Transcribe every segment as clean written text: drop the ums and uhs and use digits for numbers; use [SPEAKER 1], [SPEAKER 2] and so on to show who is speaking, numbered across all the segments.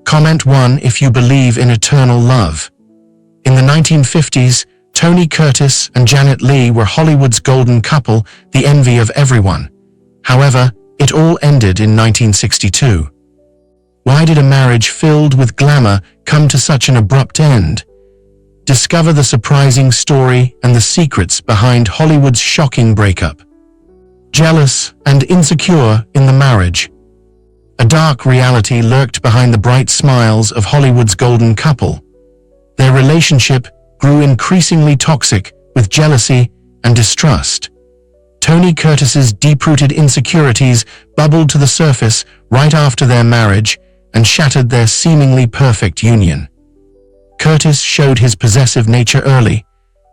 [SPEAKER 1] Comment 1 if you believe in eternal love. In the 1950s, Tony Curtis and Janet Leigh were Hollywood's golden couple, the envy of everyone. However, it all ended in 1962. Why did a marriage filled with glamour come to such an abrupt end? Discover the surprising story and the secrets behind Hollywood's shocking breakup. Jealous and insecure in the marriage. A dark reality lurked behind the bright smiles of Hollywood's golden couple. Their relationship grew increasingly toxic with jealousy and distrust. Tony Curtis's deep-rooted insecurities bubbled to the surface right after their marriage and shattered their seemingly perfect union. Curtis showed his possessive nature early.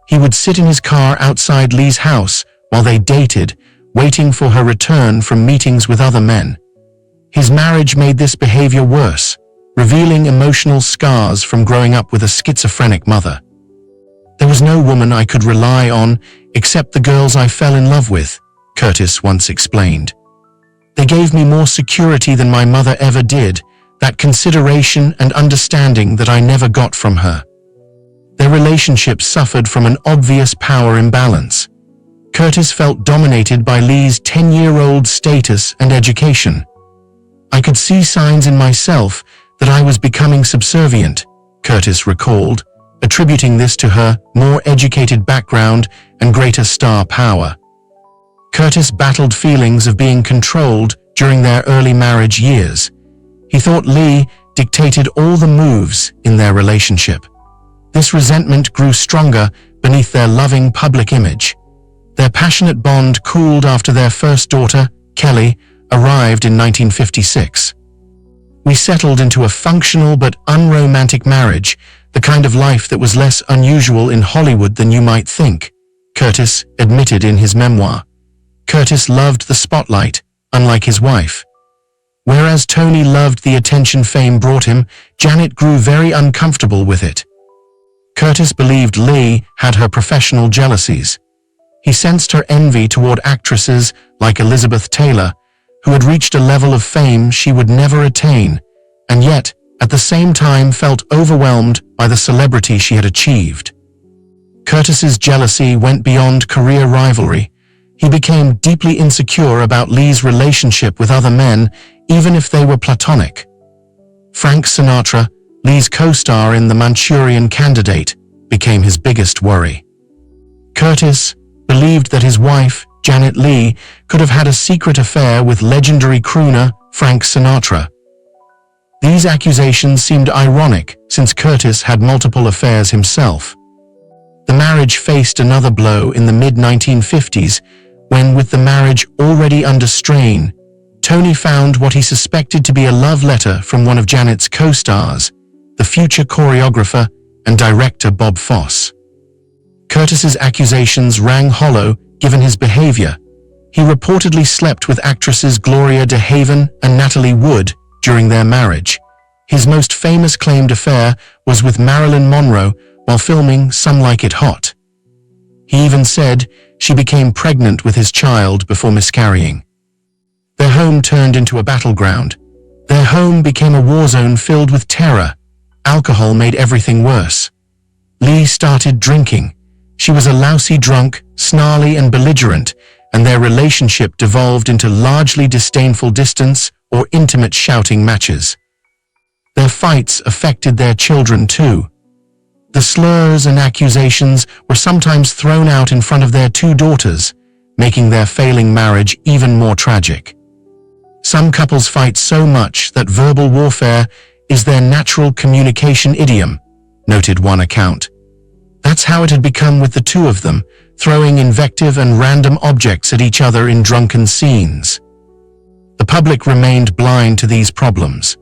[SPEAKER 1] He would sit in his car outside Leigh's house while they dated, waiting for her return from meetings with other men. His marriage made this behavior worse, revealing emotional scars from growing up with a schizophrenic mother. "There was no woman I could rely on except the girls I fell in love with," Curtis once explained. "They gave me more security than my mother ever did, that consideration and understanding that I never got from her." Their relationship suffered from an obvious power imbalance. Curtis felt dominated by Leigh's 10-year-old status and education. "I could see signs in myself that I was becoming subservient," Curtis recalled, attributing this to her more educated background and greater star power. Curtis battled feelings of being controlled during their early marriage years. He thought Leigh dictated all the moves in their relationship. This resentment grew stronger beneath their loving public image. Their passionate bond cooled after their first daughter, Kelly, arrived in 1956. "We settled into a functional but unromantic marriage, the kind of life that was less unusual in Hollywood than you might think," Curtis admitted in his memoir. Curtis loved the spotlight, unlike his wife. Whereas Tony loved the attention fame brought him, Janet grew very uncomfortable with it. Curtis believed Leigh had her professional jealousies. He sensed her envy toward actresses like Elizabeth Taylor, who had reached a level of fame she would never attain, and yet, at the same time, felt overwhelmed by the celebrity she had achieved. Curtis's jealousy went beyond career rivalry. He became deeply insecure about Leigh's relationship with other men, even if they were platonic. Frank Sinatra, Leigh's co-star in The Manchurian Candidate, became his biggest worry. Curtis believed that his wife, Janet Leigh, could have had a secret affair with legendary crooner Frank Sinatra. These accusations seemed ironic since Curtis had multiple affairs himself. The marriage faced another blow in the mid-1950s when, with the marriage already under strain, Tony found what he suspected to be a love letter from one of Janet's co-stars, the future choreographer and director Bob Fosse. Curtis's accusations rang hollow given his behavior. He reportedly slept with actresses Gloria DeHaven and Natalie Wood during their marriage. His most famous claimed affair was with Marilyn Monroe while filming Some Like It Hot. He even said she became pregnant with his child before miscarrying. Their home turned into a battleground. Their home became a war zone filled with terror. Alcohol made everything worse. Leigh started drinking. She was a lousy drunk, snarly and belligerent, and their relationship devolved into largely disdainful distance or intimate shouting matches. Their fights affected their children too. The slurs and accusations were sometimes thrown out in front of their two daughters, making their failing marriage even more tragic. Some couples fight so much that verbal warfare is their natural communication idiom, noted one account. That's how it had become with the two of them, throwing invective and random objects at each other in drunken scenes. The public remained blind to these problems.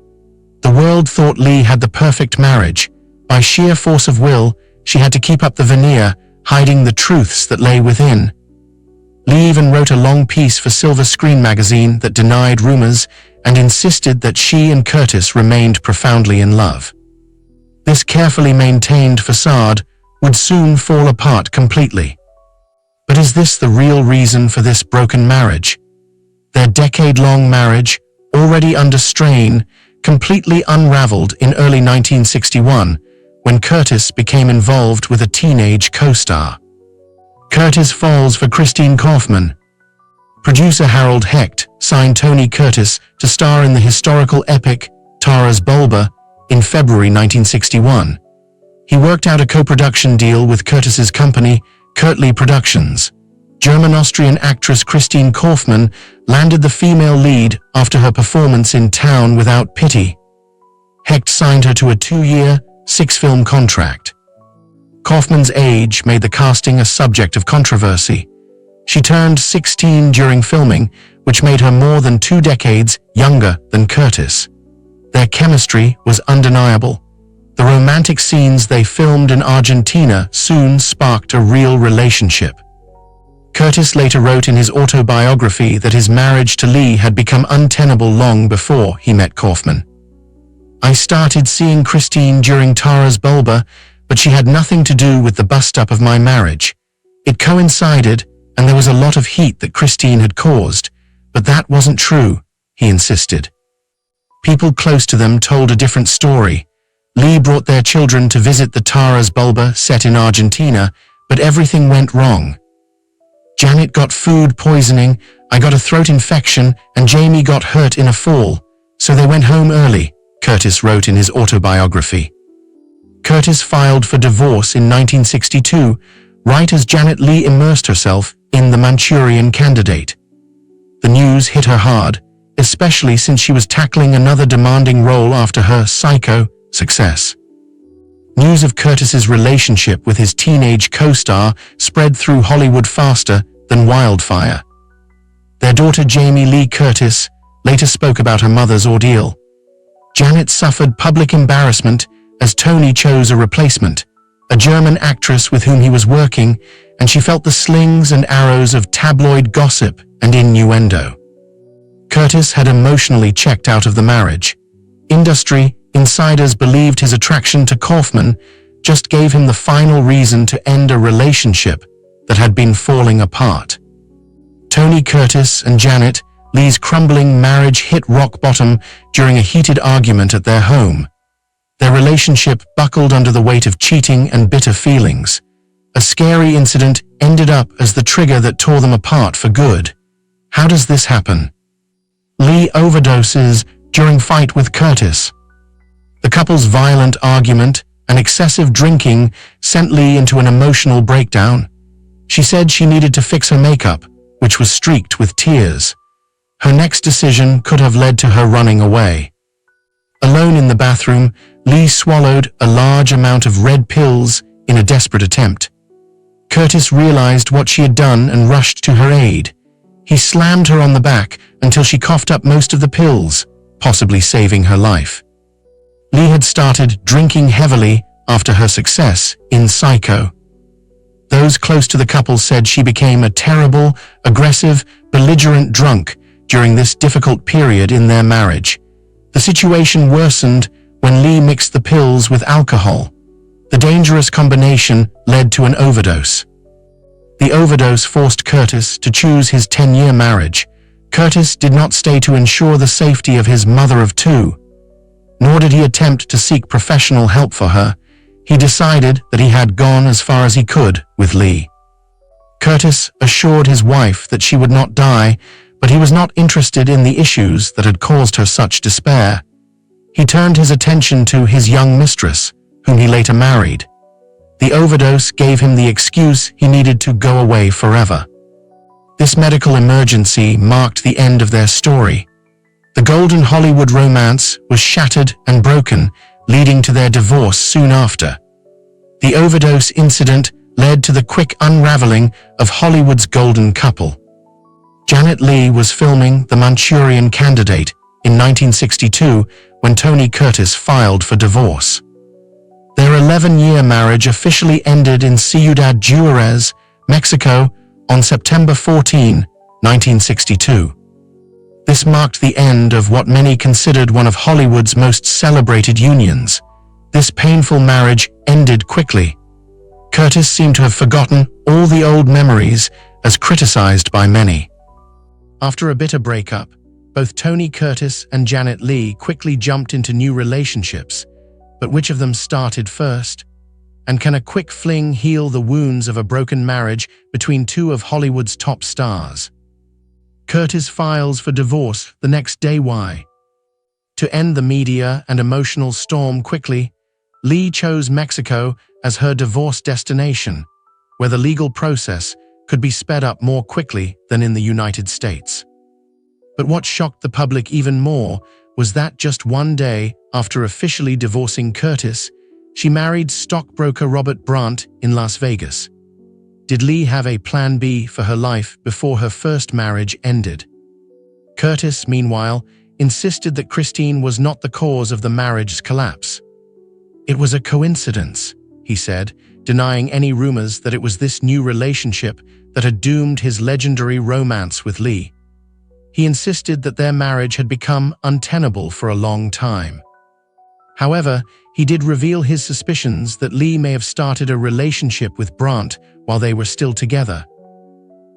[SPEAKER 1] The world thought Leigh had the perfect marriage. By sheer force of will, she had to keep up the veneer, hiding the truths that lay within. Leigh even wrote a long piece for Silver Screen magazine that denied rumors and insisted that she and Curtis remained profoundly in love. This carefully maintained facade would soon fall apart completely. But is this the real reason for this broken marriage? Their decade-long marriage, already under strain, completely unraveled in early 1961 when Curtis became involved with a teenage co-star. Curtis falls for Christine Kaufman. Producer Harold Hecht signed Tony Curtis to star in the historical epic Tara's Bulba in February 1961. He worked out a co-production deal with Curtis's company, Kurtli Productions. German-Austrian actress Christine Kaufman landed the female lead after her performance in Town Without Pity. Hecht signed her to a 2-year, 6-film contract. Kaufman's age made the casting a subject of controversy. She turned 16 during filming, which made her more than 2 decades younger than Curtis. Their chemistry was undeniable. The romantic scenes they filmed in Argentina soon sparked a real relationship. Curtis later wrote in his autobiography that his marriage to Leigh had become untenable long before he met Kaufman. "I started seeing Christine during Tara's Bulba, but she had nothing to do with the bust-up of my marriage. It coincided, and there was a lot of heat that Christine had caused, but that wasn't true," he insisted. People close to them told a different story. Leigh brought their children to visit the Tara's Bulba set in Argentina, but everything went wrong. "Janet got food poisoning, I got a throat infection, and Jamie got hurt in a fall, so they went home early," Curtis wrote in his autobiography. Curtis filed for divorce in 1962, right as Janet Leigh immersed herself in The Manchurian Candidate. The news hit her hard, especially since she was tackling another demanding role after her Psycho success. News of Curtis's relationship with his teenage co-star spread through Hollywood faster than wildfire. Their daughter Jamie Lee Curtis later spoke about her mother's ordeal. Janet suffered public embarrassment as Tony chose a replacement, a German actress with whom he was working, and she felt the slings and arrows of tabloid gossip and innuendo. Curtis had emotionally checked out of the marriage. Industry insiders believed his attraction to Kaufman just gave him the final reason to end a relationship that had been falling apart. Tony Curtis and Janet Leigh's crumbling marriage hit rock bottom during a heated argument at their home. Their relationship buckled under the weight of cheating and bitter feelings. A scary incident ended up as the trigger that tore them apart for good. How does this happen? Leigh overdoses during fight with Curtis. The couple's violent argument and excessive drinking sent Leigh into an emotional breakdown. She said she needed to fix her makeup, which was streaked with tears. Her next decision could have led to her running away. Alone in the bathroom, Leigh swallowed a large amount of red pills in a desperate attempt. Curtis realized what she had done and rushed to her aid. He slammed her on the back until she coughed up most of the pills, possibly saving her life. Leigh had started drinking heavily after her success in Psycho. Those close to the couple said she became a terrible, aggressive, belligerent drunk during this difficult period in their marriage. The situation worsened when Leigh mixed the pills with alcohol. The dangerous combination led to an overdose. The overdose forced Curtis to choose his 10-year marriage. Curtis did not stay to ensure the safety of his mother of 2. Nor did he attempt to seek professional help for her. He decided that he had gone as far as he could with Leigh. Curtis assured his wife that she would not die, but he was not interested in the issues that had caused her such despair. He turned his attention to his young mistress, whom he later married. The overdose gave him the excuse he needed to go away forever. This medical emergency marked the end of their story. The golden Hollywood romance was shattered and broken, leading to their divorce soon after. The overdose incident led to the quick unraveling of Hollywood's golden couple. Janet Leigh was filming The Manchurian Candidate in 1962 when Tony Curtis filed for divorce. Their 11-year marriage officially ended in Ciudad Juarez, Mexico, on September 14, 1962. This marked the end of what many considered one of Hollywood's most celebrated unions. This painful marriage ended quickly. Curtis seemed to have forgotten all the old memories, as criticized by many. After a bitter breakup, Both Tony Curtis and Janet Leigh quickly jumped into new relationships, but which of them started first? And can a quick fling heal the wounds of a broken marriage between two of Hollywood's top stars? Curtis files for divorce the next day. Why? To end the media and emotional storm quickly, Leigh chose Mexico as her divorce destination, where the legal process could be sped up more quickly than in the United States. But what shocked the public even more was that just one day after officially divorcing Curtis, she married stockbroker Robert Brandt in Las Vegas. Did Leigh have a plan B for her life before her first marriage ended? Curtis, meanwhile, insisted that Christine was not the cause of the marriage's collapse. It was a coincidence, he said, denying any rumors that it was this new relationship that had doomed his legendary romance with Leigh. He insisted that their marriage had become untenable for a long time. However, he did reveal his suspicions that Leigh may have started a relationship with Brandt while they were still together.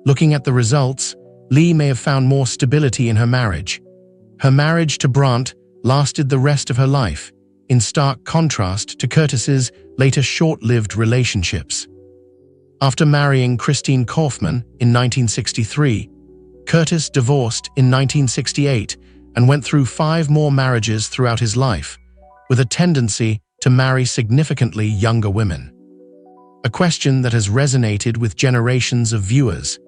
[SPEAKER 1] Looking at the results, Leigh may have found more stability in her marriage. Her marriage to Brandt lasted the rest of her life, in stark contrast to Curtis's later short-lived relationships. After marrying Christine Kaufman in 1963, Curtis divorced in 1968 and went through 5 more marriages throughout his life, with a tendency to marry significantly younger women. A question that has resonated with generations of viewers.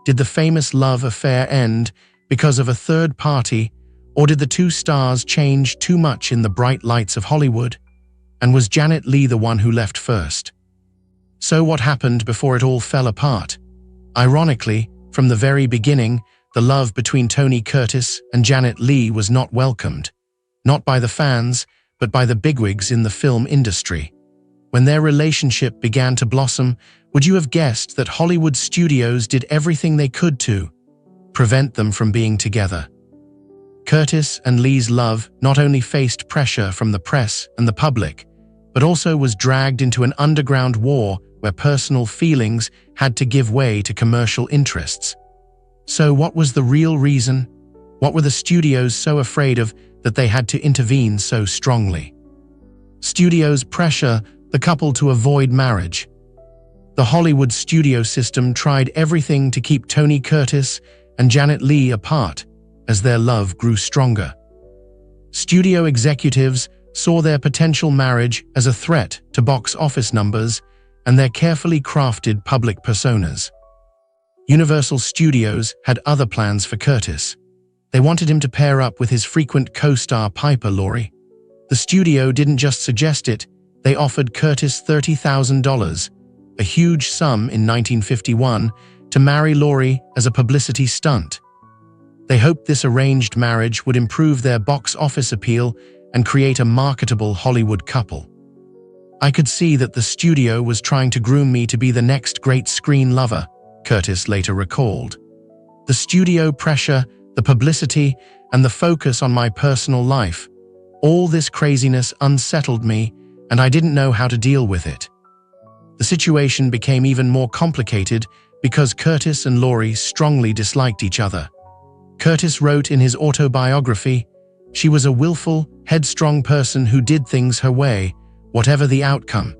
[SPEAKER 1] Did the famous love affair end because of a third party, or did the two stars change too much in the bright lights of Hollywood? And was Janet Leigh the one who left first? So what happened before it all fell apart? Ironically, from the very beginning, the love between Tony Curtis and Janet Leigh was not welcomed, not by the fans, but by the bigwigs in the film industry. When their relationship began to blossom, would you have guessed that Hollywood studios did everything they could to prevent them from being together? Curtis and Leigh's love not only faced pressure from the press and the public, but also was dragged into an underground war where personal feelings had to give way to commercial interests. So what was the real reason? What were the studios so afraid of that they had to intervene so strongly? Studios pressure the couple to avoid marriage. The Hollywood studio system tried everything to keep Tony Curtis and Janet Leigh apart as their love grew stronger. Studio executives saw their potential marriage as a threat to box office numbers and their carefully crafted public personas. Universal Studios had other plans for Curtis. They wanted him to pair up with his frequent co-star Piper Laurie. The studio didn't just suggest it, they offered Curtis $30,000, a huge sum in 1951, to marry Laurie as a publicity stunt. They hoped this arranged marriage would improve their box office appeal and create a marketable Hollywood couple. I could see that the studio was trying to groom me to be the next great screen lover, Curtis later recalled. The studio pressure, the publicity, and the focus on my personal life, all this craziness unsettled me, and I didn't know how to deal with it. The situation became even more complicated because Curtis and Laurie strongly disliked each other. Curtis wrote in his autobiography, "She was a willful, headstrong person who did things her way, whatever the outcome."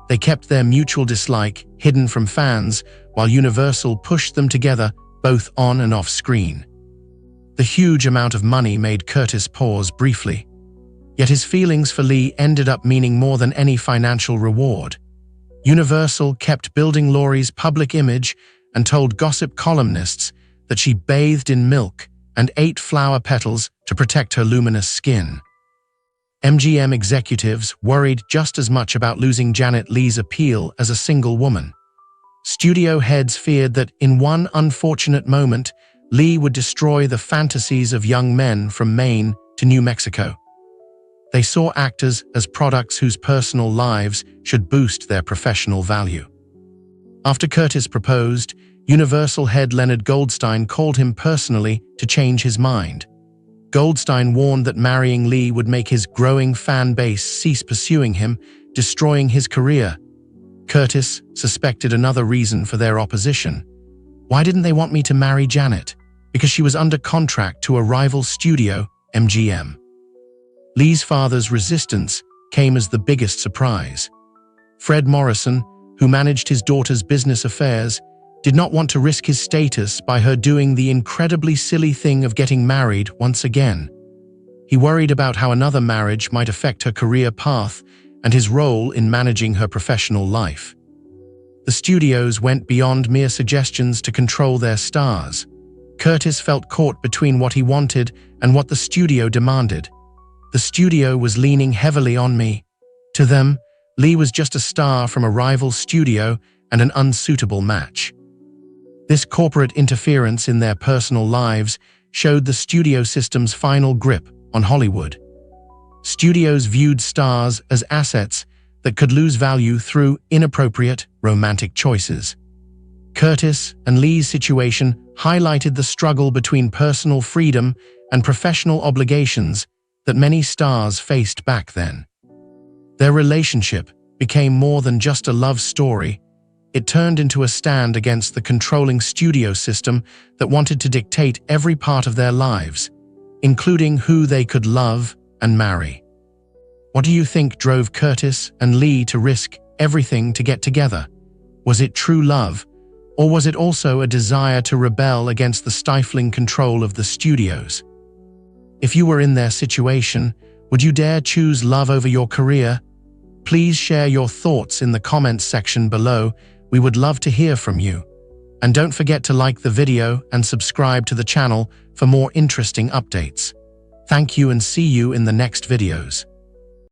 [SPEAKER 1] They kept their mutual dislike hidden from fans while Universal pushed them together both on and off screen. The huge amount of money made Curtis pause briefly. Yet his feelings for Leigh ended up meaning more than any financial reward. Universal kept building Laurie's public image and told gossip columnists that she bathed in milk and ate flower petals to protect her luminous skin. MGM executives worried just as much about losing Janet Leigh's appeal as a single woman. Studio heads feared that in one unfortunate moment, Leigh would destroy the fantasies of young men from Maine to New Mexico. They saw actors as products whose personal lives should boost their professional value. After Curtis proposed, Universal head Leonard Goldstein called him personally to change his mind. Goldstein warned that marrying Leigh would make his growing fan base cease pursuing him, destroying his career. Curtis suspected another reason for their opposition. Why didn't they want me to marry Janet? because she was under contract to a rival studio, MGM. Leigh's father's resistance came as the biggest surprise. Fred Morrison, who managed his daughter's business affairs, did not want to risk his status by her doing the incredibly silly thing of getting married once again. He worried about how another marriage might affect her career path and his role in managing her professional life. The studios went beyond mere suggestions to control their stars. Curtis felt caught between what he wanted and what the studio demanded. The studio was leaning heavily on me. To them, Leigh was just a star from a rival studio and an unsuitable match. This corporate interference in their personal lives showed the studio system's final grip on Hollywood. Studios viewed stars as assets that could lose value through inappropriate romantic choices. Curtis and Leigh's situation highlighted the struggle between personal freedom and professional obligations that many stars faced back then. Their relationship became more than just a love story. It turned into a stand against the controlling studio system that wanted to dictate every part of their lives, including who they could love and marry. What do you think drove Curtis and Leigh to risk everything to get together? Was it true love, or was it also a desire to rebel against the stifling control of the studios? If you were in their situation, would you dare choose love over your career? Please share your thoughts in the comments section below. We would love to hear from you. And don't forget to like the video and subscribe to the channel for more interesting updates. Thank you and see you in the next videos.